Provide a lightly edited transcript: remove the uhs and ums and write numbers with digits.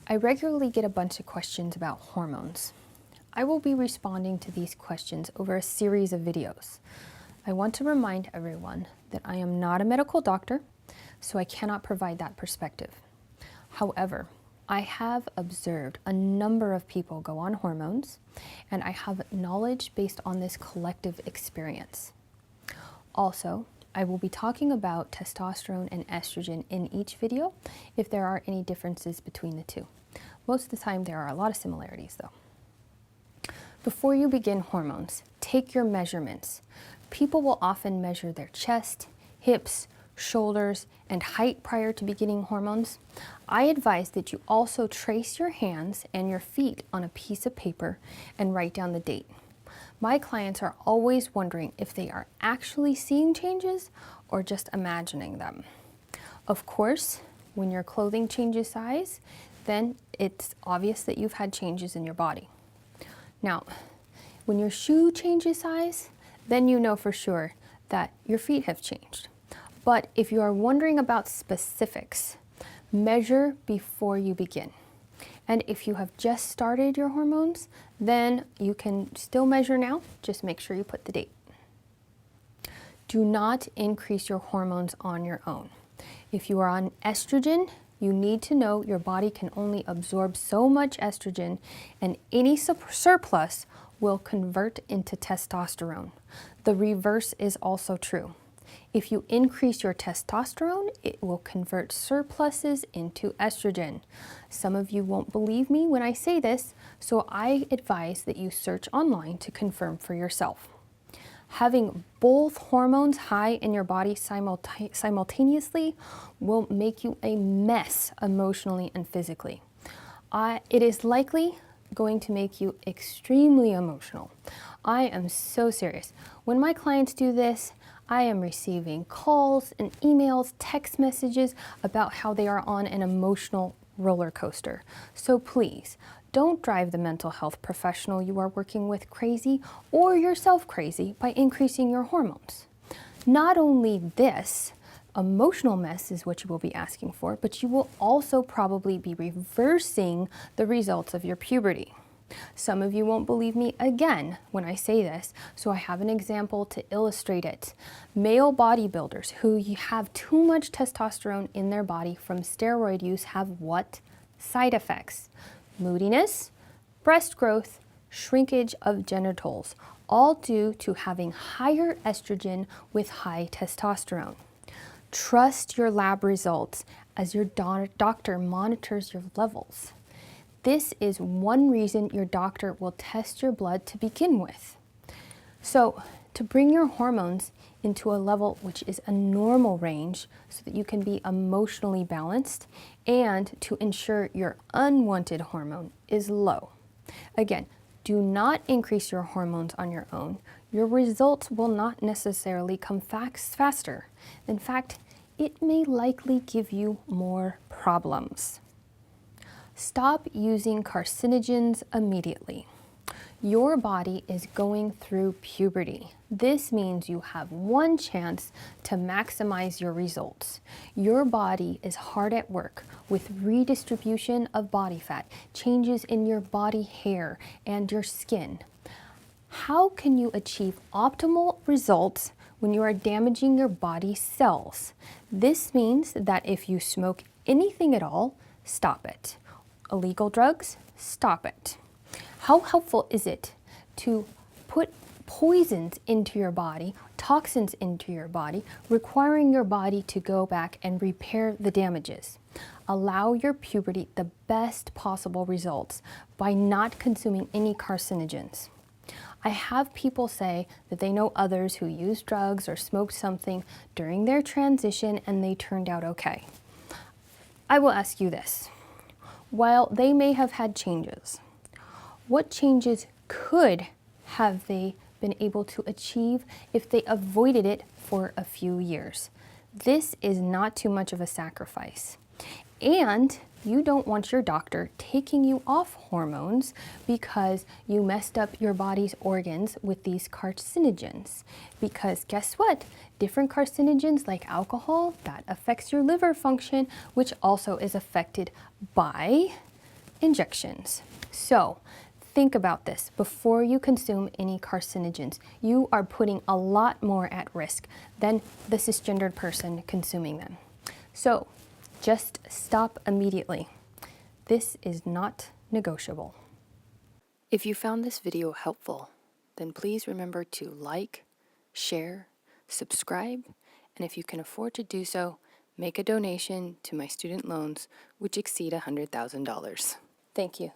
I regularly get a bunch of questions about hormones. I will be responding to these questions over a series of videos. I want to remind everyone that I am not a medical doctor, so I cannot provide that perspective. However, I have observed a number of people go on hormones, and I have knowledge based on this collective experience. Also, I will be talking about testosterone and estrogen in each video if there are any differences between the two. Most of the time there are a lot of similarities though. Before you begin hormones, take your measurements. People will often measure their chest, hips, shoulders, and height prior to beginning hormones. I advise that you also trace your hands and your feet on a piece of paper and write down the date. My clients are always wondering if they are actually seeing changes or just imagining them. Of course, when your clothing changes size, then it's obvious that you've had changes in your body. Now, when your shoe changes size, then you know for sure that your feet have changed. But if you are wondering about specifics, measure before you begin. And if you have just started your hormones, then you can still measure now, just make sure you put the date. Do not increase your hormones on your own. If you are on estrogen, you need to know your body can only absorb so much estrogen, and any surplus will convert into testosterone. The reverse is also true. If you increase your testosterone, it will convert surpluses into estrogen. Some of you won't believe me when I say this, so I advise that you search online to confirm for yourself. Having both hormones high in your body simultaneously will make you a mess emotionally and physically. It is likely going to make you extremely emotional. I am so serious. When my clients do this, I am receiving calls and emails, text messages about how they are on an emotional roller coaster. So please, don't drive the mental health professional you are working with crazy or yourself crazy by increasing your hormones. Not only this, emotional mess is what you will be asking for, but you will also probably be reversing the results of your puberty. Some of you won't believe me again when I say this, so I have an example to illustrate it. Male bodybuilders who have too much testosterone in their body from steroid use have what? Side effects. Moodiness, breast growth, shrinkage of genitals, all due to having higher estrogen with high testosterone. Trust your lab results as your doctor monitors your levels. This is one reason your doctor will test your blood to begin with. So, to bring your hormones into a level which is a normal range so that you can be emotionally balanced and to ensure your unwanted hormone is low. Again, do not increase your hormones on your own. Your results will not necessarily come faster. In fact, it may likely give you more problems. Stop using carcinogens immediately. Your body is going through puberty. This means you have one chance to maximize your results. Your body is hard at work with redistribution of body fat, changes in your body hair and your skin. How can you achieve optimal results when you are damaging your body cells? This means that if you smoke anything at all, stop it. Illegal drugs, stop it. How helpful is it to put poisons into your body, toxins into your body, requiring your body to go back and repair the damages? Allow your puberty the best possible results by not consuming any carcinogens. I have people say that they know others who used drugs or smoked something during their transition and they turned out okay. I will ask you this. While they may have had changes, what changes could have they been able to achieve if they avoided it for a few years? This is not too much of a sacrifice. And you don't want your doctor taking you off hormones because you messed up your body's organs with these carcinogens. Because guess what? Different carcinogens like alcohol, that affects your liver function, which also is affected by injections. So think about this. Before you consume any carcinogens, you are putting a lot more at risk than the cisgendered person consuming them. So just stop immediately. This is not negotiable. If you found this video helpful, then please remember to like, share, subscribe, and if you can afford to do so, make a donation to my student loans, which exceed $100,000. Thank you.